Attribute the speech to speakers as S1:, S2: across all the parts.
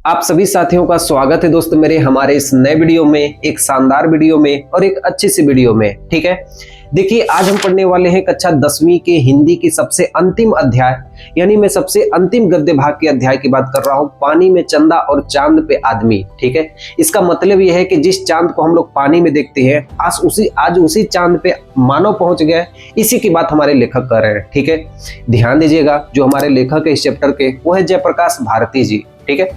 S1: आप सभी साथियों का स्वागत है दोस्तों मेरे हमारे इस नए वीडियो में, एक शानदार वीडियो में और एक अच्छी सी वीडियो में। ठीक है, देखिए आज हम पढ़ने वाले हैं कक्षा 10वीं के हिंदी की सबसे अंतिम अध्याय, यानी मैं सबसे अंतिम गद्य भाग के अध्याय की बात कर रहा हूं, पानी में चंदा और चांद पे आदमी। ठीक है, इसका मतलब यह है कि जिस चांद को हम लोग पानी में देखते हैं आज उसी चांद पे मानव पहुंच गया है। इसी की बात हमारे लेखक कर रहे हैं। ठीक है, ध्यान दीजिएगा, जो हमारे लेखक है इस चैप्टर के वो है जयप्रकाश भारती जी। ठीक है,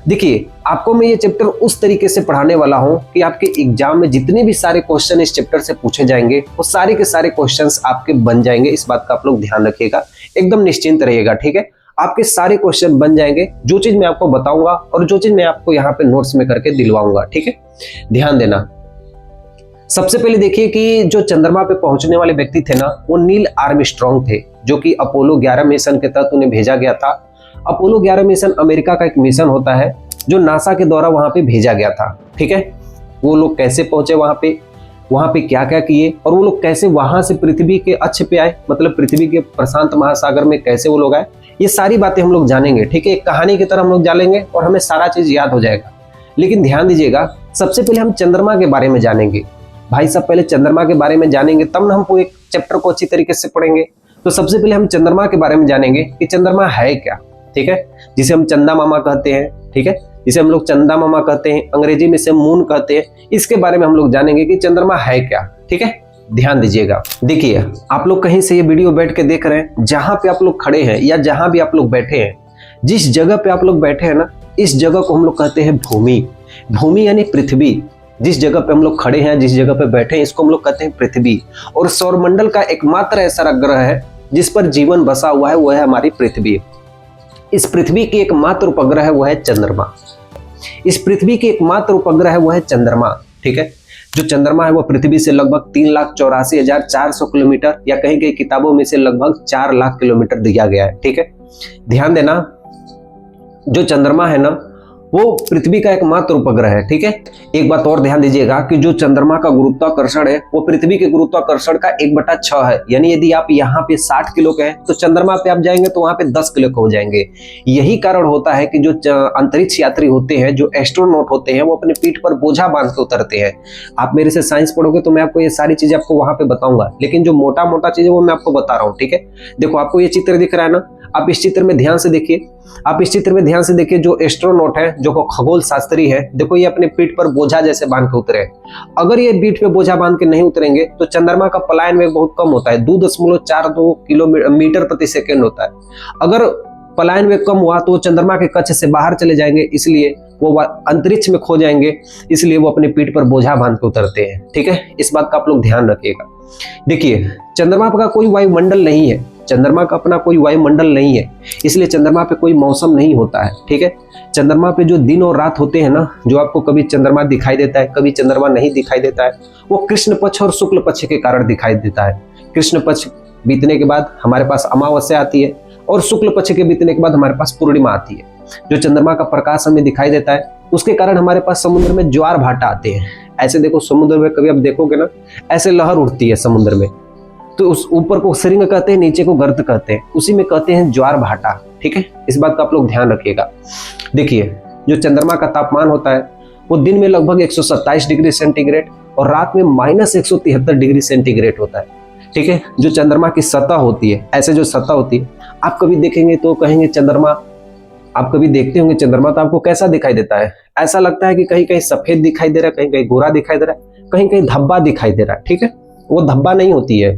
S1: देखिए आपको मैं ये चैप्टर उस तरीके से पढ़ाने वाला हूं कि आपके एग्जाम में जितने भी सारे क्वेश्चन इस चैप्टर से पूछे जाएंगे वो सारे के सारे क्वेश्चंस आपके बन जाएंगे। इस बात का आप लोग ध्यान रखिएगा, एकदम निश्चिंत रहिएगा। ठीक है, आपके सारे क्वेश्चन बन जाएंगे, जो चीज मैं आपको बताऊंगा और जो चीज मैं आपको यहाँ पे नोट्स में करके दिलवाऊंगा। ठीक है, ध्यान देना। सबसे पहले देखिए कि जो चंद्रमा पे पहुंचने वाले व्यक्ति थे ना, वो नील आर्मस्ट्रांग थे, जो कि अपोलो 11 मिशन के तहत उन्हें भेजा गया था। अपोलो 11 मिशन अमेरिका का एक मिशन होता है जो नासा के द्वारा वहां पे भेजा गया था। ठीक है, वो लोग कैसे पहुंचे वहां पे क्या क्या किए और वो लोग कैसे वहां से पृथ्वी के अक्ष पे आए, मतलब पृथ्वी के प्रशांत महासागर में कैसे वो लोग आए, ये सारी बातें हम लोग जानेंगे। ठीक है, एक कहानी की तरह हम लोग जानेंगे और हमें सारा चीज याद हो जाएगा। लेकिन ध्यान दीजिएगा, सबसे पहले हम चंद्रमा के बारे में जानेंगे। भाई सब पहले चंद्रमा के बारे में जानेंगे तब ना हम एक चैप्टर को अच्छी तरीके से पढ़ेंगे। तो सबसे पहले हम चंद्रमा के बारे में जानेंगे कि चंद्रमा है क्या। ठीक है, जिसे हम चंदा मामा कहते हैं। ठीक है, जिसे हम लोग चंदा मामा कहते हैं, अंग्रेजी में से मून कहते हैं। इसके बारे में हम लोग जानेंगे कि चंद्रमा है क्या। ठीक है, ध्यान दीजिएगा। देखिए आप लोग कहीं से ये वीडियो बैठ के देख रहे हैं, जहां पे आप लोग खड़े हैं या जहां भी आप लोग बैठे हैं, जिस जगह पे आप लोग बैठे हैं ना, इस जगह को हम लोग कहते हैं भूमि। भूमि यानी पृथ्वी। जिस जगह पे हम लोग खड़े हैं, जिस जगह पे बैठे हैं, इसको हम लोग कहते हैं पृथ्वी। और सौरमंडल का एकमात्र ऐसा ग्रह है जिस पर जीवन बसा हुआ है, वह है हमारी पृथ्वी। इस पृथ्वी की एकमात्र उपग्रह है वह है चंद्रमा। इस पृथ्वी की एकमात्र उपग्रह है वह है चंद्रमा। ठीक है, जो चंद्रमा है वह पृथ्वी से लगभग 3,84,400 किलोमीटर या कहीं कहीं किताबों में से लगभग 4 लाख किलोमीटर दिया गया है। ठीक है, ध्यान देना, जो चंद्रमा है ना वो पृथ्वी का एकमात्र उपग्रह है। ठीक है, एक बात और ध्यान दीजिएगा कि जो चंद्रमा का गुरुत्वाकर्षण है वो पृथ्वी के गुरुत्वाकर्षण का 1/6 है। यानी यदि आप यहाँ पे 60 किलो के हैं तो चंद्रमा पे आप जाएंगे तो वहां पे 10 किलो के हो जाएंगे। यही कारण होता है कि जो अंतरिक्ष यात्री होते हैं, जो एस्ट्रोनॉट होते हैं, वो अपने पीठ पर बोझा बांध के उतरते हैं। आप मेरे से साइंस पढ़ोगे तो मैं आपको ये सारी चीजें आपको वहां पे बताऊंगा, लेकिन जो मोटा मोटा चीजें वो मैं आपको बता रहा हूँ। ठीक है, देखो आपको ये चित्र दिख रहा है ना, आप इस चित्र में ध्यान से देखिए। आप इस चित्र में ध्यान से देखिए, जो एस्ट्रोनॉट है, जो खगोल शास्त्री है, देखो ये अपने पीठ पर बोझा जैसे बांध के उतरे। अगर ये पीठ पे बोझा बांध के नहीं उतरेंगे तो चंद्रमा का पलायन वेग बहुत कम होता है, 2.42 किलोमीटर प्रति सेकेंड होता है। अगर पलायन वेग कम हुआ तो चंद्रमा के कक्ष से बाहर चले जाएंगे, इसलिए वो अंतरिक्ष में खो जाएंगे, इसलिए वो अपने पीठ पर बोझा बांध के उतरते हैं। ठीक है, इस बात का आप लोग ध्यान रखिएगा। देखिए चंद्रमा का कोई वायुमंडल नहीं है, चंद्रमा का अपना कोई वायुमंडल नहीं है, इसलिए चंद्रमा पे कोई मौसम नहीं होता है। ठीक है, चंद्रमा पे जो दिन और रात होते हैं ना, जो आपको कभी चंद्रमा दिखाई देता है, कभी चंद्रमा नहीं दिखाई देता है, वो कृष्ण पक्ष और शुक्ल पक्ष के कारण दिखाई देता है। कृष्ण पक्ष बीतने के बाद हमारे पास अमावस्या आती है और शुक्ल पक्ष के बीतने के बाद हमारे पास पूर्णिमा आती है। जो चंद्रमा का प्रकाश हमें दिखाई देता है उसके कारण हमारे पास समुद्र में ज्वार भाटा आते हैं। ऐसे देखो समुद्र में कभी आप देखोगे ना, ऐसे लहर उठती है समुद्र में, तो उस ऊपर को श्रृंग कहते हैं, नीचे को गर्त कहते हैं, उसी में कहते हैं ज्वार भाटा। ठीक है, इस बात का आप लोग ध्यान रखिएगा। देखिए जो चंद्रमा का तापमान होता है वो दिन में लगभग 127 डिग्री सेंटीग्रेड और रात में -173 डिग्री सेंटीग्रेड होता है। ठीक है, जो चंद्रमा की सतह होती है, ऐसे जो सतह होती है, आप कभी देखेंगे तो कहेंगे चंद्रमा, आप कभी देखते होंगे चंद्रमा तो आपको कैसा दिखाई देता है? ऐसा लगता है कि कहीं कहीं सफेद दिखाई दे रहा है, कहीं कहीं गोरा दिखाई दे रहा है, कहीं कहीं धब्बा दिखाई दे रहा है। ठीक है, वो धब्बा नहीं होती है।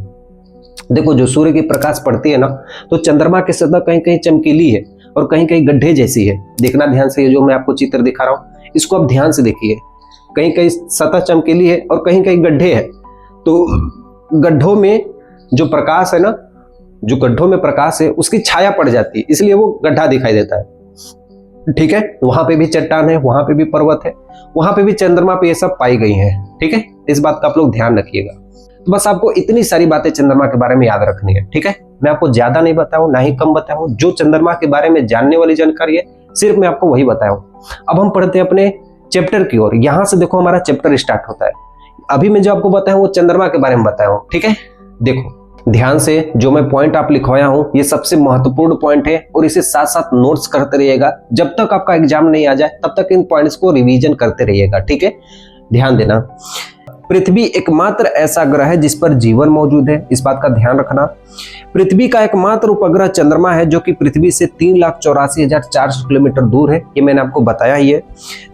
S1: देखो जो सूर्य की प्रकाश पड़ती है ना, तो चंद्रमा की सतह कहीं कहीं चमकीली है और कहीं कहीं गड्ढे जैसी है। देखना ध्यान से, ये जो मैं आपको चित्र दिखा रहा हूँ इसको आप ध्यान से देखिए। कहीं कहीं सतह चमकीली है और कहीं कहीं गड्ढे है। तो गड्ढों में जो प्रकाश है ना, जो गड्ढों में प्रकाश है उसकी छाया पड़ जाती है, इसलिए वो गड्ढा दिखाई देता है। ठीक है, वहां पे भी चट्टान है, वहां पे भी पर्वत है, वहां पे भी चंद्रमा पे ये सब पाई गई है। ठीक है, इस बात का आप लोग ध्यान रखिएगा। तो बस आपको इतनी सारी बातें चंद्रमा के बारे में याद रखनी है। ठीक है, मैं आपको ज्यादा नहीं बताऊं ना ही कम बताऊं, जो चंद्रमा के बारे में जानने वाली जानकारी है सिर्फ मैं आपको वही बताऊं। अब हम पढ़ते हैं अपने चैप्टर की ओर। यहां से देखो हमारा चैप्टर स्टार्ट होता है। अभी मैं जो आपको बताया वो चंद्रमा के बारे में बताया हूं। ठीक है, देखो ध्यान से जो मैं पॉइंट आप लिखवाया हूं ये सबसे महत्वपूर्ण पॉइंट है और इसे साथ साथ नोट्स करते रहिएगा। जब तक आपका एग्जाम नहीं आ जाए तब तक इन पॉइंट्स को रिवीजन करते रहिएगा, ठीक है। ध्यान देना, पृथ्वी एकमात्र ऐसा ग्रह है जिस पर जीवन मौजूद है, इस बात का ध्यान रखना। पृथ्वी का एकमात्र उपग्रह चंद्रमा है जो कि पृथ्वी से 3,84,400 किलोमीटर दूर है, ये मैंने आपको बताया ही है।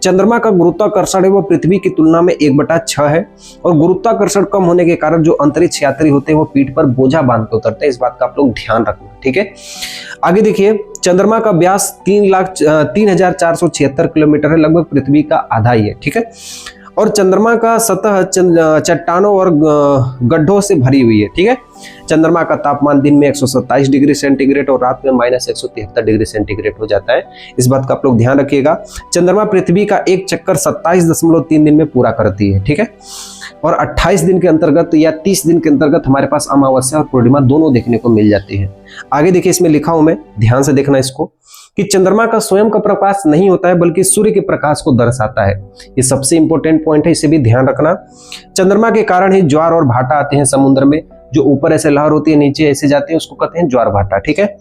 S1: चंद्रमा का गुरुत्वाकर्षण है वो पृथ्वी की तुलना में 1/6 है और गुरुत्वाकर्षण कम होने के कारण जो अंतरिक्ष यात्री होते हैं वो पीठ पर बोझा बांध के उतरते हैं, इस बात का आप लोग ध्यान रखना, ठीक है। आगे देखिए, चंद्रमा का व्यास 3,0476 किलोमीटर है, लगभग पृथ्वी का आधा ही है, ठीक है। और चंद्रमा का सतह चट्टानों और गड्ढों से भरी हुई है, ठीक है। चंद्रमा का तापमान दिन में 127 डिग्री सेंटीग्रेड और रात में -173 डिग्री सेंटीग्रेड हो जाता है, इस बात का आप लोग ध्यान रखिएगा। चंद्रमा पृथ्वी का एक चक्कर 27.3 दिन में पूरा करती है, ठीक है। और 28 दिन के अंतर्गत या 30 दिन के अंतर्गत हमारे पास अमावस्या और पूर्णिमा दोनों देखने को मिल जाती है। आगे देखिए, इसमें लिखा हूं मैं, ध्यान से देखना इसको, कि चंद्रमा का स्वयं का प्रकाश नहीं होता है बल्कि सूर्य के प्रकाश को दर्शाता है, ये सबसे इंपॉर्टेंट पॉइंट है, इसे भी ध्यान रखना। चंद्रमा के कारण ही ज्वार और भाटा आते हैं समुद्र में, जो ऊपर ऐसे लहर होती है नीचे ऐसे जाती है, उसको कहते हैं ज्वार भाटा, ठीक है।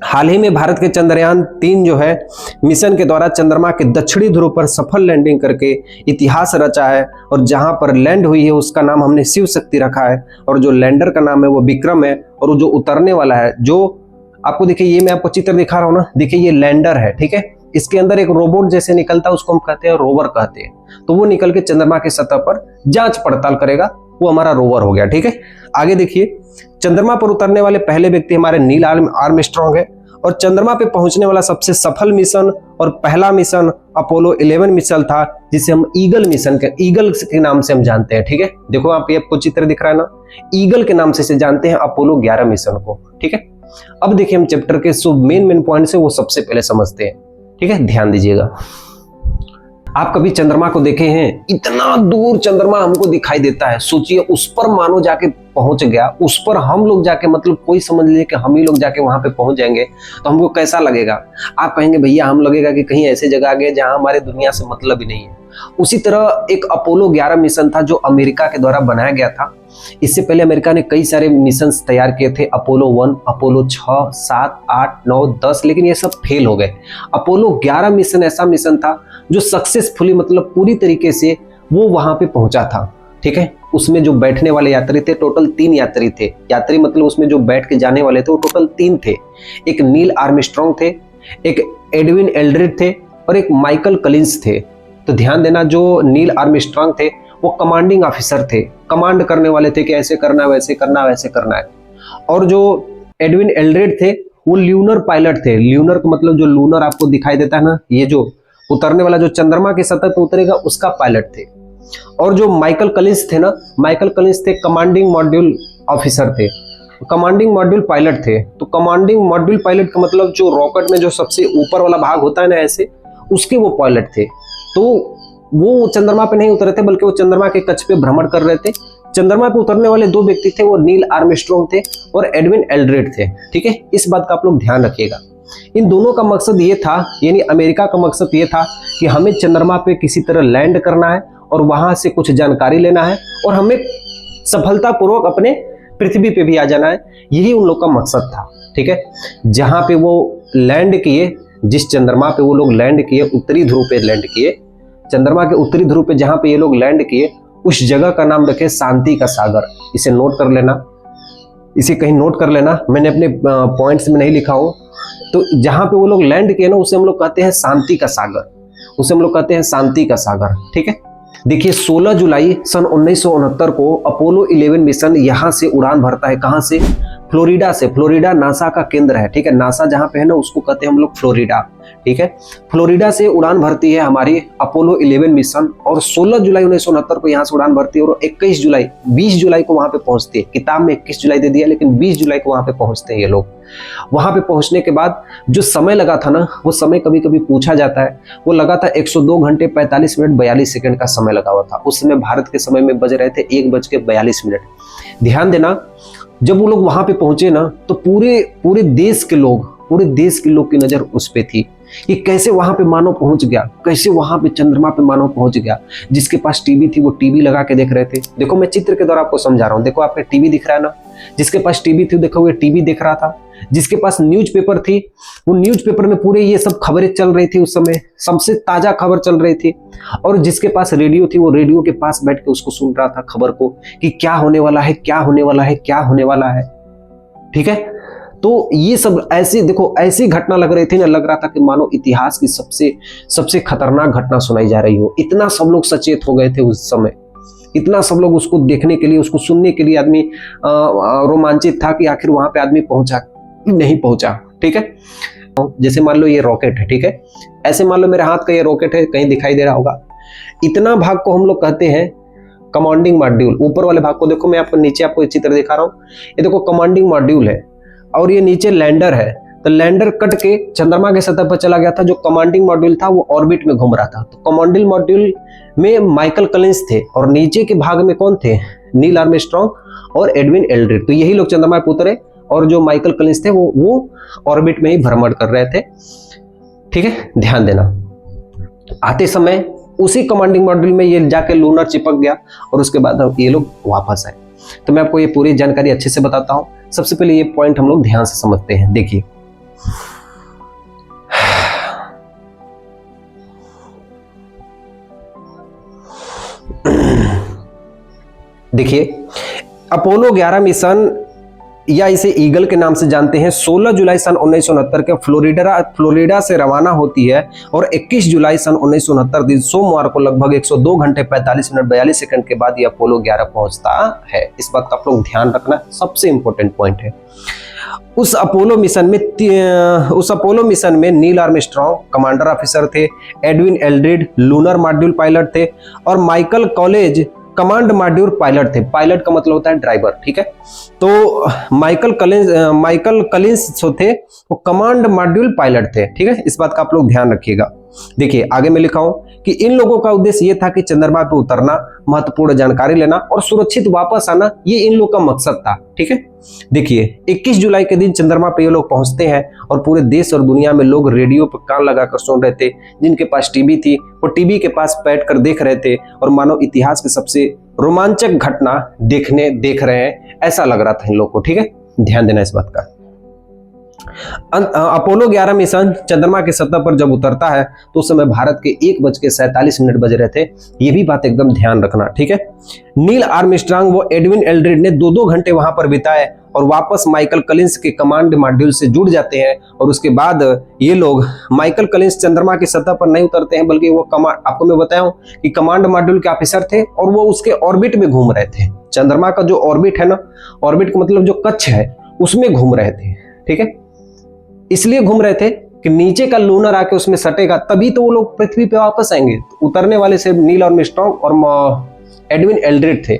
S1: हाल ही में भारत के चंद्रयान 3 जो है मिशन के द्वारा चंद्रमा के दक्षिणी ध्रुव पर सफल लैंडिंग करके इतिहास रचा है और जहां पर लैंड हुई है उसका नाम हमने शिव शक्ति रखा है और जो लैंडर का नाम है वो विक्रम है और वो जो उतरने वाला है, जो आपको देखिए, ये मैं आपको चित्र दिखा रहा हूं ना, देखिए ये लैंडर है, ठीक है। इसके अंदर एक रोबोट जैसे निकलता है, उसको हम कहते हैं रोवर कहते हैं, तो वो निकल के चंद्रमा के सतह पर जांच पड़ताल करेगा, वो हमारा रोवर हो गया, ठीक है। आगे देखिए, चंद्रमा पर उतरने वाले पहले व्यक्ति हमारे नील आर्मस्ट्रांग है और चंद्रमा पे पहुंचने वाला सबसे सफल मिशन और पहला मिशन अपोलो 11 मिशन था, जिसे हम ईगल मिशन के ईगल के नाम से हम जानते हैं, ठीक है। देखो आप, ये आपको चित्र दिख रहा है ना, ईगल के नाम से जानते हैं अपोलो 11 मिशन को, ठीक है। अब देखिए, हम चैप्टर के जो मेन पॉइंट्स है वो सबसे पहले समझते हैं, ठीक है। ध्यान दीजिएगा, आप कभी चंद्रमा को देखे हैं? इतना दूर चंद्रमा हमको दिखाई देता है, सोचिए उस पर मानो जाके पहुंच गया, उस पर हम लोग जाके, मतलब कोई समझ लीजिए कि हम ही लोग जाके वहां पे पहुंच जाएंगे तो हमको कैसा लगेगा? आप कहेंगे भैया हम लगेगा कि कहीं ऐसे जगह आ गए जहां हमारे दुनिया से मतलब ही नहीं है। उसी तरह एक अपोलो 11 मिशन था जो अमेरिका के द्वारा बनाया गया था। इससे पहले अमेरिका ने कई सारे मिशन तैयार किए थे, अपोलो 1, अपोलो 6, 7, 8, 9, 10, लेकिन ये सब फेल हो गए। अपोलो 11 मिशन ऐसा मिशन था जो सक्सेसफुली, मतलब पूरी तरीके से वो वहां पे पहुंचा था, ठीक है। उसमें जो बैठने वाले यात्री थे, टोटल 3 यात्री थे। यात्री मतलब उसमें जो बैठ के जाने वाले थे वो टोटल 3 थे। एक नील आर्मस्ट्रांग थे, एक एडविन एल्ड्रिड थे और एक माइकल कलिंस थे। तो ध्यान देना, जो नील आर्मस्ट्रांग थे वो कमांडिंग ऑफिसर थे, कमांड करने वाले थे कि ऐसे करना है, वैसे करना है, वैसे करना है। और जो एडविन एल्ड्रिड थे वो ल्यूनर पायलट थे। ल्यूनर का मतलब जो लूनर आपको दिखाई देता है ना, ये जो उतरने वाला जो चंद्रमा के सतह पर उतरेगा उसका पायलट थे। और जो माइकल कलिंस थे ना, माइकल कलिंस थे कमांडिंग मॉड्यूल ऑफिसर थे, कमांडिंग मॉड्यूल पायलट थे। तो कमांडिंग मॉड्यूल पायलट का मतलब जो रॉकेट में जो सबसे ऊपर वाला भाग होता है ना ऐसे, उसके वो पायलट थे। तो वो चंद्रमा पे नहीं उतरे थे बल्कि वो चंद्रमा के कक्ष पे भ्रमण कर रहे थे। चंद्रमा पे उतरने वाले 2 व्यक्ति थे, वो नील आर्मस्ट्रांग थे और एडविन एल्ड्रिड थे, ठीक है। इस बात का आप लोग ध्यान रखिएगा। इन दोनों का मकसद ये था, यानी अमेरिका का मकसद ये था कि हमें चंद्रमा पे किसी तरह लैंड करना है और वहां से कुछ जानकारी लेना है और हमें सफलतापूर्वक अपने पृथ्वी पे भी आ जाना है। यही उन लोग का मकसद था, ठीक है। जहां पे वो लैंड किए, जिस चंद्रमा पे वो लोग लैंड किए, उत्तरी ध्रुव पे लैंड किए, चंद्रमा के उत्तरी ध्रुव पे जहां पे ये लोग लैंड किए, उस जगह का नाम रखे शांति का सागर। इसे नोट कर लेना, इसे कहीं नोट कर लेना, मैंने अपने पॉइंट्स में नहीं लिखा हो। तो जहां पे वो लोग लैंड किए ना, उसे हम लोग कहते हैं शांति का सागर, उसे हम लोग कहते हैं शांति का सागर, ठीक है। देखिए 16 जुलाई सन 1969 को अपोलो 11 मिशन यहां से उड़ान भरता है। कहां से? फ्लोरिडा से। फ्लोरिडा नासा का केंद्र है, ठीक है। नासा जहां पे है ना उसको कहते हैं हम लोग फ्लोरिडा, ठीक है। फ्लोरिडा से उड़ान भरती है हमारी अपोलो 11 मिशन और 16 जुलाई 1969 को यहां से उड़ान भरती है और 20 जुलाई को वहां पे पहुंचती है। किताब में 21 जुलाई दे दिया, लेकिन 20 जुलाई को वहां पे पहुंचते हैं ये लोग। वहां पे पहुंचने के बाद जो समय लगा था ना, वो समय कभी कभी पूछा जाता है, वो लगा था 102 घंटे 45 मिनट 42 सेकंड का समय लगा हुआ था। उस समय भारत के समय में बज रहे थे 1:42। ध्यान देना, जब वो लोग वहां पे पहुंचे ना, तो पूरे देश के लोग की नजर उस पे थी कि कैसे वहां पे मानव पहुंच गया, कैसे वहां पे चंद्रमा पे मानव पहुंच गया। जिसके पास टीवी थी वो टीवी लगा के देख रहे थे। देखो मैं चित्र के द्वारा आपको समझा रहा हूँ। देखो आपके टीवी दिख रहा है ना, जिसके पास टीवी थी देखो ये टीवी देख रहा था, जिसके पास न्यूज़पेपर थी वो न्यूज़पेपर में पूरे ये सब खबरें चल रही थी, उस समय सबसे ताजा खबर चल रही थी। और जिसके पास रेडियो थी वो रेडियो के पास बैठ के उसको सुन रहा था खबर को कि क्या होने वाला है, क्या होने वाला है, क्या होने वाला है। ठीक है, तो ये सब ऐसी देखो ऐसी घटना लग रही थी ना, लग रहा था कि मानो इतिहास की सबसे खतरनाक घटना सुनाई जा रही हो। इतना सब लोग सचेत हो गए थे उस समय, इतना सब लोग उसको देखने के लिए, उसको सुनने के लिए आदमी रोमांचित था कि आखिर वहां पे आदमी पहुंचा नहीं पहुंचा। ठीक है, जैसे मान लो ये रॉकेट है, ठीक है, ऐसे मान लो मेरे हाथ का ये रॉकेट है, कहीं दिखाई दे रहा होगा। इतना भाग को हम लोग कहते हैं कमांडिंग मॉड्यूल। ऊपर वाले भाग को देखो, मैं आपको नीचे आपको चित्र दिखा रहा हूँ, ये देखो कमांडिंग मॉड्यूल है और ये नीचे लैंडर है। तो लैंडर कट के चंद्रमा के सतह पर चला गया था, जो कमांडिंग मॉड्यूल था वो ऑर्बिट में घूम रहा था। तो कमांडिंग मॉड्यूल में माइकल कलिंस थे और नीचे के भाग में कौन थे, नील आर्मस्ट्रांग और एडविन एल्ड्रिड। तो यही लोग चंद्रमा पर उतरे और जो माइकल कलिंस थे वो ऑर्बिट में ही भ्रमण कर रहे थे। ठीक है, ध्यान देना। आते समय उसी कमांडिंग मॉड्यूल में ये जाके लूनर चिपक गया और उसके बाद ये लोग वापस आए। तो मैं आपको ये पूरी जानकारी अच्छे से बताता हूं। सबसे पहले ये पॉइंट हम लोग ध्यान से समझते हैं। देखिए, अपोलो 11 मिशन या इसे ईगल के नाम से जानते हैं, 16 जुलाई सन 1969 के फ्लोरिडा से रवाना होती है और 21 जुलाई सन 1969 दिन सोमवार को लगभग 102 घंटे 45 मिनट 42 सेकंड के बाद ये अपोलो 11 पहुंचता है। इस बात का आप लोग ध्यान रखना, सबसे इंपॉर्टेंट पॉइंट है। उस अपोलो मिशन में नील आर्मस्ट्रांग कमांडर ऑफिसर थे, एडविन एल्ड्रिड लूनर मॉड्यूल पायलट थे और Michael college command module pilot थे। पायलट का मतलब होता है ड्राइवर। ठीक है, तो माइकल कलिंस जो थे वो कमांड मॉड्यूल पायलट थे। ठीक है, इस बात का आप लोग ध्यान रखिएगा। देखिए आगे मैं लिखा हूं कि इन लोगों का उद्देश्य ये था कि चंद्रमा पे उतरना, महत्वपूर्ण जानकारी लेना और सुरक्षित वापस आना, ये इन लोग का मकसद था। ठीक है, देखिए 21 जुलाई के दिन चंद्रमा पे ये लोग पहुंचते हैं और पूरे देश और दुनिया में लोग रेडियो पर कान लगाकर सुन रहे थे। जिनके पास टीवी थी वो टीवी के पास बैठकर देख रहे थे और मानो इतिहास की सबसे रोमांचक घटना देख रहे हैं, ऐसा लग रहा था इन लोग को। ठीक है, ध्यान देना इस बात का। अपोलो 11 मिशन चंद्रमा के सतह पर जब उतरता है तो उस समय भारत के 1:47 बज रहे थे। ये भी बात एकदम ध्यान रखना। ठीक है, नील आर्मस्ट्रांग वो एडविन एल्ड्रिड ने 2-2 घंटे वहां पर बिताए और वापस माइकल कलिंस के कमांड मॉड्यूल से जुड़ जाते हैं। और उसके बाद ये लोग, माइकल कलिंस चंद्रमा की सतह पर नहीं उतरते हैं, बल्कि वो आपको मैं बताया कि कमांड मॉड्यूल के ऑफिसर थे और वो उसके ऑर्बिट में घूम रहे थे। चंद्रमा का जो ऑर्बिट है ना, ऑर्बिट का मतलब जो कक्ष है, उसमें घूम रहे थे। ठीक है, इसलिए घूम रहे थे कि नीचे का लूनर आके उसमें सटेगा, तभी तो वो लोग पृथ्वी पे वापस आएंगे। तो उतरने वाले से नील आर्मस्ट्रांग और एडविन एल्ड्रिड थे।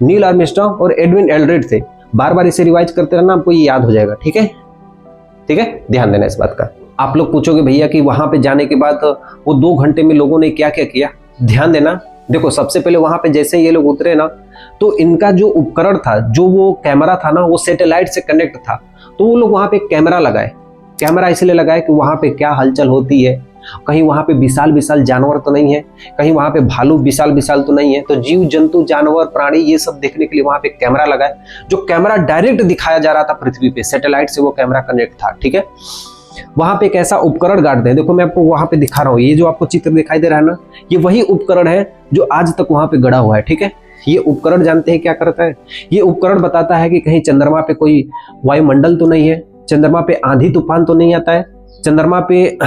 S1: नील आर्मस्ट्रांग और एडविन एल्ड्रिड थे। बार बार इसे रिवाइज करते रहना, आपको ये याद हो जाएगा। ठीक है, ठीक है, ध्यान देना इस बात का। आप लोग पूछोगे भैया कि वहां पे जाने के बाद वो 2 घंटे में लोगों ने क्या क्या किया, ध्यान देना। देखो सबसे पहले वहां पे जैसे ये लोग उतरे ना, तो इनका जो उपकरण था, जो वो कैमरा था ना, वो सैटेलाइट से कनेक्ट था। तो वो लोग वहां पे कैमरा लगाए। कैमरा इसलिए लगाए कि वहां पे क्या हलचल होती है, कहीं वहां पे विशाल विशाल जानवर तो नहीं है, कहीं वहां पे भालू विशाल विशाल तो नहीं है। तो जीव जंतु जानवर प्राणी ये सब देखने के लिए वहां पे कैमरा लगाए। जो कैमरा डायरेक्ट दिखाया जा रहा था पृथ्वी पे, सैटेलाइट से वो कैमरा कनेक्ट था। ठीक है, वहां पे एक ऐसा उपकरण गाड़ते हैं, देखो मैं आपको वहां पे दिखा रहा हूँ, ये जो आपको चित्र दिखाई दे रहा है ना, ये वही उपकरण है जो आज तक वहां पे गड़ा हुआ है। ठीक है, ये उपकरण जानते हैं क्या करता है? ये उपकरण बताता है कि कहीं चंद्रमा पे कोई वायुमंडल तो नहीं है, चंद्रमा पे आंधी तूफान तो नहीं आता है, चंद्रमा पे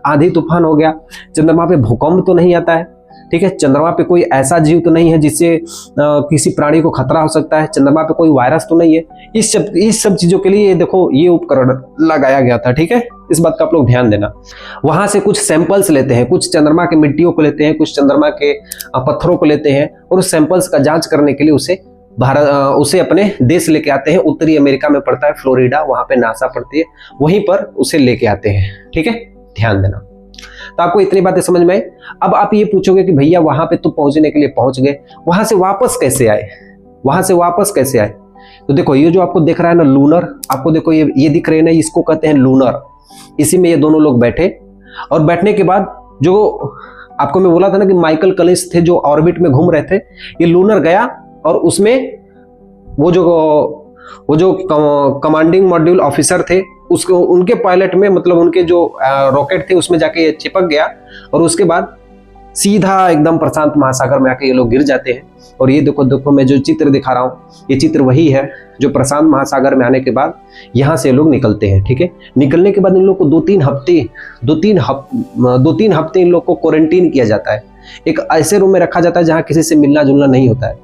S1: आंधी तूफान हो गया, चंद्रमा पे भूकंप तो नहीं आता है। ठीक है, चंद्रमा पे कोई ऐसा जीव तो नहीं है जिससे किसी प्राणी को खतरा हो सकता है, चंद्रमा पे कोई वायरस तो नहीं है। इस सब चीजों के लिए देखो ये उपकरण लगाया गया था। ठीक है, इस बात का आप लोग ध्यान देना। वहां से कुछ सैंपल्स लेते हैं, कुछ चंद्रमा के मिट्टियों को लेते हैं, कुछ चंद्रमा के पत्थरों को लेते हैं और उस सैंपल्स का जांच करने के लिए उसे अपने देश लेके आते हैं। उत्तरी अमेरिका में पड़ता है फ्लोरिडा, वहां पे नासा पड़ती है, वहीं पर उसे लेके आते हैं। ठीक है, ध्यान देना। तो आपको इतनी बातें समझ में आई। अब आप ये पूछोगे कि भैया वहां पे तो पहुंचने के लिए पहुंच गए, वहां से वापस कैसे आए? वहां से वापस कैसे आए? तो देखो ये जो आपको दिख रहा है ना लूनर, आपको देखो ये दिख रहे हैं ना, इसको कहते हैं लूनर। इसी में ये दोनों लोग बैठे और बैठने के बाद जो आपको मैं बोला था ना कि माइकल कलिंस थे जो ऑर्बिट में घूम रहे थे, ये लूनर गया और उसमें वो जो वो जो कमांडिंग मॉड्यूल ऑफिसर थे उसको, उनके पायलट में मतलब उनके जो रॉकेट थे उसमें जाके ये चिपक गया और उसके बाद सीधा एकदम प्रशांत महासागर में आके ये लोग गिर जाते हैं। और ये देखो मैं जो चित्र दिखा रहा हूँ ये चित्र वही है जो प्रशांत महासागर में आने के बाद यहाँ से लोग निकलते हैं। ठीक है, निकलने के बाद इन लोग को दो तीन हफ्ते इन लोग को क्वारंटीन किया जाता है। एक ऐसे रूम में रखा जाता है जहाँ किसी से मिलना जुलना नहीं होता है,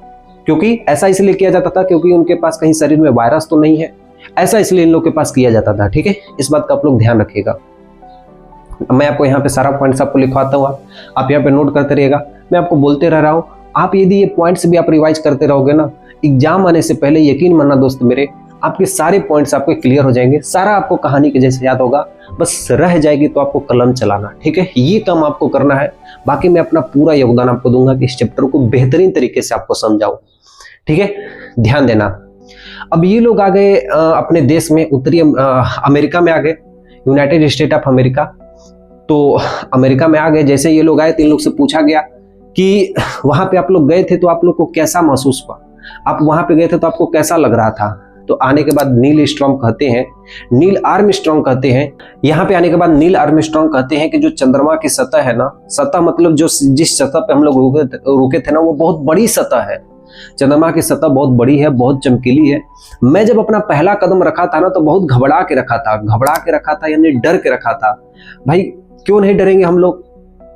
S1: क्योंकि ऐसा इसलिए किया जाता था क्योंकि उनके पास कहीं शरीर में वायरस तो नहीं है, ऐसा इसलिए इन लोग के पास किया जाता था। ठीक है, इस बात का आप लोग ध्यान रखिएगा। मैं आपको यहाँ पे सारा पॉइंट्स आपको लिखवाता हूँ, आप यहाँ पे नोट करते रहिएगा। मैं आपको बोलते रह रहा हूँ, आप यदि ये पॉइंट्स भी आप रिवाइज करते रहोगे ना, एग्जाम आने से पहले यकीन मानना दोस्त मेरे, आपके सारे पॉइंट्स आपको क्लियर हो जाएंगे, सारा आपको कहानी के जैसे याद होगा, बस रह जाएगी तो आपको कलम चलाना। ठीक है, ये काम आपको करना है, बाकी मैं अपना पूरा योगदान आपको दूंगा कि इस चैप्टर को बेहतरीन तरीके से आपको समझाऊं। ठीक है, ध्यान देना। अब ये लोग आ गए अपने देश में, उत्तरी अमेरिका में आ गए, यूनाइटेड स्टेट ऑफ अमेरिका। तो अमेरिका में आ गए, जैसे ये लोग आए तो इन लोग से पूछा गया कि वहां पे आप लोग गए थे तो आप लोग को कैसा महसूस हुआ, आप वहां पे गए थे तो आपको कैसा लग रहा था। तो आने के बाद नील आर्मस्ट्रांग कहते हैं, यहाँ पे आने के बाद नील आर्मस्ट्रांग कहते हैं कि जो चंद्रमा की सतह है ना, सतह मतलब जो जिस सतह पे हम लोग रुके थे ना, वो बहुत बड़ी सतह है। चंद्रमा की सतह बहुत बड़ी है, बहुत चमकीली है। मैं जब अपना पहला कदम रखा था ना तो बहुत घबरा के रखा था यानी डर के रखा था। भाई क्यों नहीं डरेंगे हम लोग,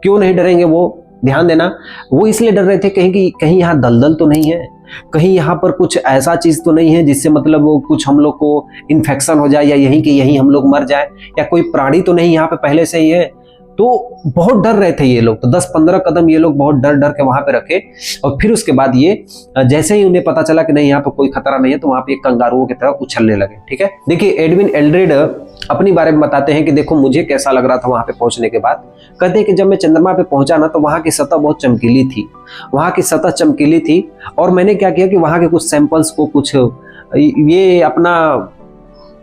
S1: क्यों नहीं डरेंगे, वो ध्यान देना। वो इसलिए डर रहे थे कहीं यहाँ दलदल तो नहीं है, कहीं यहाँ पर कुछ ऐसा चीज तो नहीं है जिससे मतलब वो कुछ हम लोग को इन्फेक्शन हो जाए या यहीं के यहीं हम लोग मर जाए, या कोई प्राणी तो नहीं यहाँ पे पहले से ही है। तो बहुत डर रहे थे ये लोग। तो 10-15 कदम ये लोग बहुत डर के वहां पे रखे। और फिर उसके बाद ये जैसे ही उन्हें पता चला कि नहीं यहाँ पे कोई खतरा नहीं है तो वहां पे कंगारुओं की तरह उछलने लगे। ठीक है, देखिए एडविन एल्ड्रिड अपनी बारे में बताते हैं कि देखो मुझे कैसा लग रहा था वहां पे पहुंचने के बाद। कहते हैं कि जब मैं चंद्रमा पे पहुंचा ना तो वहां की सतह बहुत चमकीली थी, और मैंने क्या किया कि वहां के कुछ सैंपल्स को, कुछ ये अपना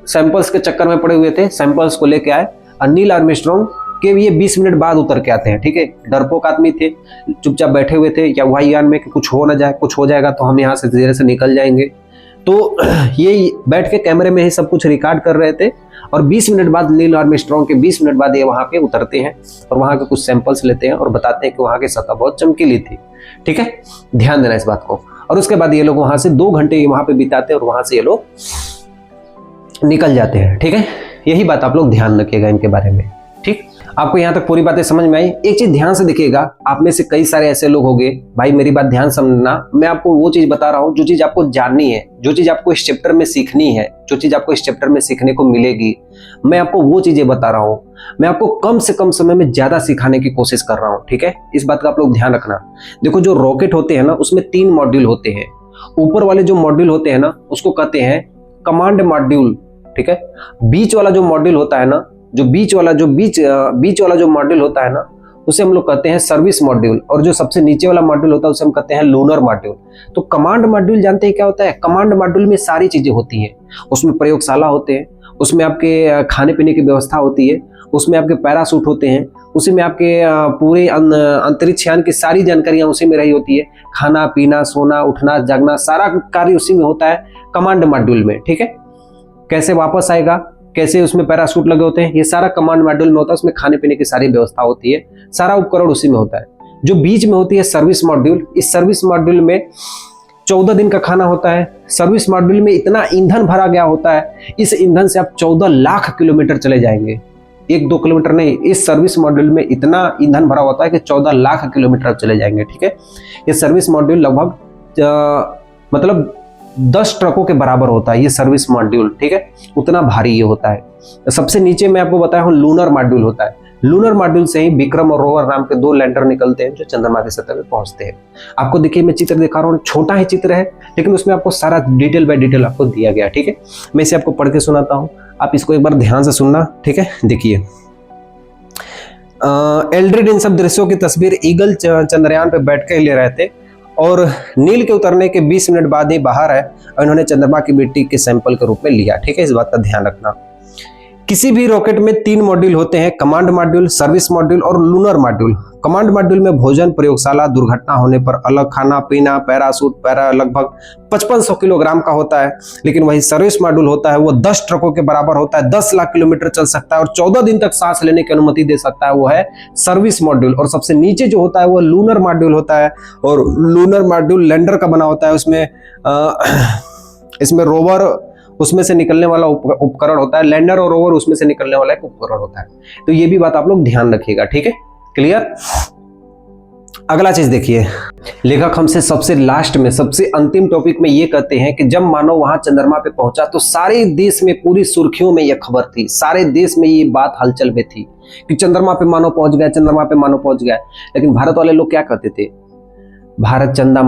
S1: सैंपल्स के चक्कर में पड़े हुए थे, सैंपल्स को लेके आए। नील आर्मस्ट्रांग के ये 20 मिनट बाद उतर के आते हैं। ठीक है, डरपोक आदमी थे, चुपचाप बैठे हुए थे या वायुयान में कि कुछ हो ना जाए, कुछ हो जाएगा तो हम यहाँ से धीरे से निकल जाएंगे। तो ये बैठ के कैमरे में ही सब कुछ रिकॉर्ड कर रहे थे। और 20 मिनट बाद, नील आर्मस्ट्रांग के 20 मिनट बाद ये वहां पे उतरते हैं और वहां के कुछ सैंपल्स लेते हैं और बताते हैं कि वहां की सतह बहुत चमकीली थी। ठीक है, ध्यान देना इस बात को। और उसके बाद ये लोग वहां से 2 घंटे वहां पे बिताते हैं और वहां से ये लोग निकल जाते हैं। ठीक है, यही बात आप लोग ध्यान रखिएगा इनके बारे में। ठीक, आपको यहाँ तक पूरी बातें समझ में आई। एक चीज ध्यान से देखिएगा, आप में से कई सारे ऐसे लोग होंगे, भाई मेरी बात ध्यान समझना, मैं आपको वो चीज बता रहा हूँ जो चीज आपको जाननी है, जो चीज आपको इस चैप्टर में सीखनी है, जो चीज आपको इस चैप्टर में सीखने को मिलेगी, मैं आपको वो चीजें बता रहा हूँ। मैं आपको कम से कम समय में ज्यादा सिखाने की कोशिश कर रहा हूँ। ठीक है, इस बात का आप लोग ध्यान रखना। देखो जो रॉकेट होते हैं ना उसमें 3 मॉड्यूल होते हैं। ऊपर वाले जो मॉड्यूल होते हैं ना उसको कहते हैं कमांड मॉड्यूल। ठीक है, बीच वाला जो मॉड्यूल होता है ना, बीच वाला जो मॉड्यूल होता है ना उसे हम लोग कहते हैं सर्विस मॉड्यूल, और जो सबसे नीचे वाला मॉड्यूल होता है उसे हम कहते हैं लूनर मॉड्यूल। तो कमांड मॉड्यूल जानते हैं क्या होता है? कमांड मॉड्यूल में सारी चीजें होती हैं, उसमें प्रयोगशाला होते हैं, उसमें आपके खाने पीने की व्यवस्था होती है, उसमें आपके पैराशूट होते हैं, उसी में आपके पूरे अंतरिक्ष यान की सारी जानकारियां उसी में रही होती है। खाना पीना, सोना, उठना, जागना, सारा कार्य उसी में होता है कमांड मॉड्यूल में। ठीक है, कैसे वापस आएगा, कैसे उसमें पैराशूट लगे होते हैं, ये सारा कमांड मॉड्यूल में होता है। उसमें खाने पीने की सारी व्यवस्था होती है, सारा उपकरण उसी में होता है। जो बीच में होती है सर्विस मॉड्यूल, इस सर्विस मॉड्यूल में 14 दिन का खाना होता है। सर्विस मॉड्यूल में इतना ईंधन भरा गया होता है, इस ईंधन से आप 14 लाख किलोमीटर चले जाएंगे, 1-2 किलोमीटर नहीं। इस सर्विस मॉड्यूल में इतना ईंधन भरा होता है कि 14 लाख किलोमीटर आप चले जाएंगे। ठीक है, ये सर्विस मॉड्यूल लगभग मतलब 10 ट्रकों के बराबर होता है ये सर्विस मॉड्यूल। ठीक है, उतना भारी ये होता है। सबसे नीचे मैं आपको बताया हूँ लूनर मॉड्यूल होता है। लूनर मॉड्यूल से ही विक्रम और रोवर नाम के 2 लैंडर निकलते हैं जो चंद्रमा की सतह पे पहुंचते हैं। आपको देखिए मैं चित्र दिखा रहा हूँ, छोटा ही चित्र है लेकिन उसमें आपको सारा डिटेल बाय डिटेल आपको दिया गया। ठीक है, मैं इसे आपको पढ़ के सुनाता हूँ, आप इसको एक बार ध्यान से सुनना। ठीक है, देखिए एल्ड्रिड इन सब दृश्यों की तस्वीर ईगल चंद्रयान पे बैठ के ले रहे थे और नील के उतरने के 20 मिनट बाद ही बाहर आए और इन्होंने चंद्रमा की मिट्टी के सैंपल के रूप में लिया। ठीक है, इस बात का ध्यान रखना किसी भी रॉकेट में 3 मॉड्यूल होते हैं, कमांड मॉड्यूल, सर्विस मॉड्यूल और लूनर मॉड्यूल। कमांड मॉड्यूल में भोजन, प्रयोगशाला, दुर्घटना होने पर अलग खाना पीना, पैरासूट लगभग 5500 किलोग्राम का होता है। लेकिन वही सर्विस मॉड्यूल होता है वो 10 ट्रकों के बराबर होता है, 10 लाख किलोमीटर चल सकता है और 14 दिन तक सांस लेने की अनुमति दे सकता है, वो है सर्विस मॉड्यूल। और सबसे नीचे जो होता है वो लूनर मॉड्यूल होता है, और लूनर मॉड्यूल लैंडर का बना होता है। इसमें रोवर उसमें से निकलने वाला उपकरण होता है, लैंडर और रोवर उसमें से निकलने वाला एक उपकरण होता है। तो ये भी बात आप लोग ध्यान रखिएगा, ठीक है, क्लियर। अगला चीज देखिए, लेखक हमसे सबसे लास्ट में, सबसे अंतिम टॉपिक में ये कहते हैं कि जब मानव वहां चंद्रमा पे पहुंचा तो सारे देश में, पूरी सुर्खियों में यह खबर थी, सारे देश में ये बात हलचल में थी कि चंद्रमा पे मानव पहुंच गया, चंद्रमा पे मानव पहुंच गया। लेकिन भारत वाले लोग क्या कहते थे, भारत चंदा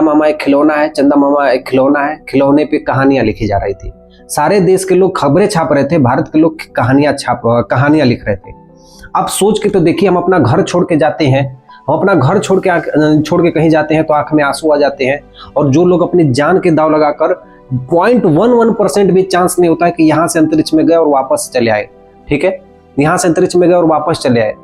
S1: मामा एक खिलौना है, चंदा मामा एक खिलौना है, खिलौने पे कहानियां लिखी जा रही थी। सारे देश के लोग खबरें छाप रहे थे, भारत के लोग कहानियां लिख रहे थे। आप सोच के तो देखिए, हम अपना घर छोड़ के जाते हैं, हम अपना घर छोड़ के कहीं जाते हैं तो आंख में आंसू आ जाते हैं। और जो लोग अपनी जान के दांव लगाकर 0.11% भी चांस नहीं होता है कि यहां से अंतरिक्ष में गए और वापस चले आए, ठीक है, यहां से अंतरिक्ष में गए और वापस चले आए,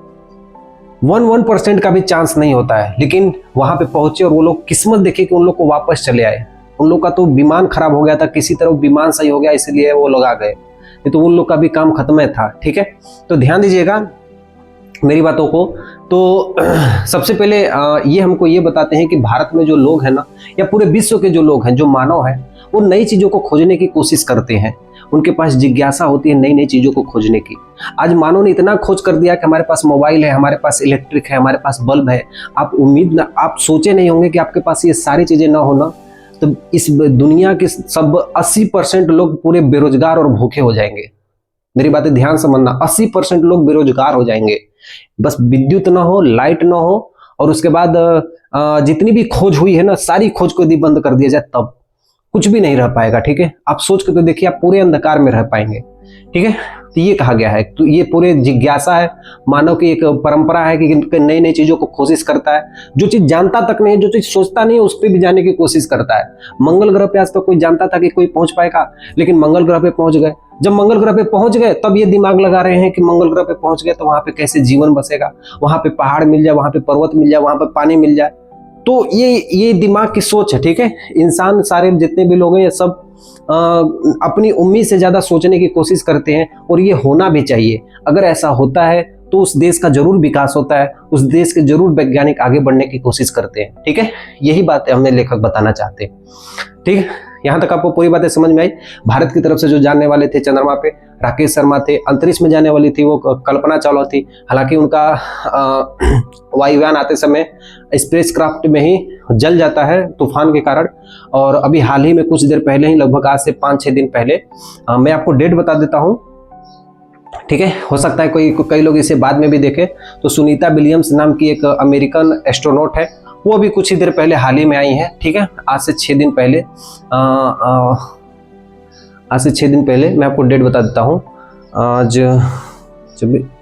S1: 1% का भी चांस नहीं होता है। लेकिन वहां पे पहुंचे और वो लोग किस्मत देखे कि उन लोग को वापस चले आए। उन लोग का तो विमान खराब हो गया था, किसी तरह विमान सही हो गया, इसलिए वो लोग आ गए, नहीं तो उन लोग का भी काम खत्म था, ठीक है। तो ध्यान दीजिएगा मेरी बातों को। तो सबसे पहले ये हमको ये बताते हैं कि भारत में जो लोग हैं ना, या पूरे विश्व के जो लोग हैं, जो मानव है, वो नई चीजों को खोजने की कोशिश करते हैं। उनके पास जिज्ञासा होती है नई नई चीजों को खोजने की। आज मानव ने इतना खोज कर दिया कि हमारे पास मोबाइल है, हमारे पास इलेक्ट्रिक है, हमारे पास बल्ब है। आप सोचे नहीं होंगे कि आपके पास ये सारी चीजें ना होना तो इस दुनिया के सब 80% लोग पूरे बेरोजगार और भूखे हो जाएंगे। मेरी बातें ध्यान से मानना, 80% लोग बेरोजगार हो जाएंगे। बस विद्युत ना हो, लाइट ना हो, और उसके बाद जितनी भी खोज हुई है ना, सारी खोज को यदि बंद कर दिया जाए तब कुछ भी नहीं रह पाएगा, ठीक है। आप सोच के तो देखिए, आप पूरे अंधकार में रह पाएंगे, ठीक है। तो ये कहा गया है, तो ये पूरे जिज्ञासा है, मानव की एक परंपरा है कि नई नई चीजों को कोशिश करता है। जो चीज जानता तक नहीं, जो चीज सोचता नहीं है, उस पर भी जाने की कोशिश करता है। मंगल ग्रह पे आज तक कोई जानता था कि कोई पहुंच पाएगा, लेकिन मंगल ग्रह पे पहुंच गए। जब मंगल ग्रह पे पहुंच गए तब ये दिमाग लगा रहे हैं कि मंगल ग्रह पे पहुंच गए तो वहां पे कैसे जीवन बसेगा, वहां पे पहाड़ मिल जाए, वहां पे पर्वत मिल जाए, वहां पे पानी मिल जाए। तो ये दिमाग की सोच है, ठीक है। इंसान सारे जितने भी लोग हैं, ये सब अपनी उम्मीद से ज्यादा सोचने की कोशिश करते हैं, और ये होना भी चाहिए। अगर ऐसा होता है तो उस देश का जरूर विकास होता है, उस देश के जरूर वैज्ञानिक आगे बढ़ने की कोशिश करते हैं, ठीक है। यही बात हमें लेखक बताना चाहते हैं, ठीक है। यहां तक आपको पूरी बातें समझ में आई। भारत की तरफ से जो जाने वाले थे चंद्रमा पे, राकेश शर्मा थे। अंतरिक्ष में जाने वाली थी वो कल्पना चावला थी। हालांकि उनका वायुयान आते समय स्पेसक्राफ्ट में ही जल जाता है तूफान के कारण। और अभी हाल ही में कुछ देर पहले ही, लगभग आज से 5-6 दिन पहले, मैं आपको डेट बता देता हूं, ठीक है। हो सकता है कई लोग इसे बाद में भी देखें। तो सुनीता विलियम्स नाम की एक अमेरिकन एस्ट्रोनॉट है, वो अभी कुछ ही देर पहले हाल ही में आई है, ठीक है। आज से 6 दिन पहले, आज से 6 दिन पहले मैं आपको डेट बता देता हूँ। आज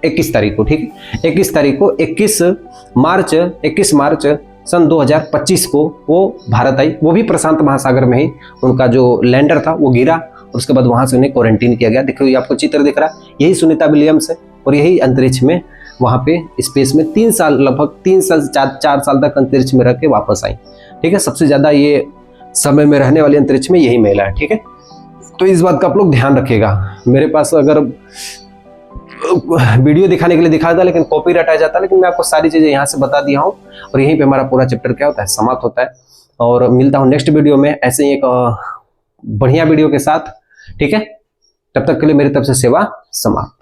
S1: 21 तारीख को, ठीक है, 21 तारीख को, 21 मार्च सन 2025 को वो भारत आई। वो भी प्रशांत महासागर में ही उनका जो लैंडर था वो गिरा, और उसके बाद वहां से उन्हें क्वारंटीन किया गया। देखो ये आपको चित्र दिख रहा है, यही सुनीता विलियम्स है, और यही अंतरिक्ष में वहां पे स्पेस में 3 साल, लगभग 3 साल 4 साल तक अंतरिक्ष में रह के वापस आई, ठीक है। सबसे ज्यादा ये समय में रहने वाली अंतरिक्ष में यही महिला है, ठीक है। तो इस बात का आप लोग ध्यान रखिएगा। मेरे पास अगर वीडियो दिखाने के लिए दिखा था, लेकिन कॉपीराइट आ जाता, लेकिन मैं आपको सारी चीजें यहाँ से बता दिया हूँ, और यहीं पे हमारा पूरा चैप्टर क्या होता है, समाप्त होता है। और मिलता हूँ नेक्स्ट वीडियो में ऐसे ही एक बढ़िया वीडियो के साथ, ठीक है। तब तक के लिए मेरी तरफ से सेवा समाप्त।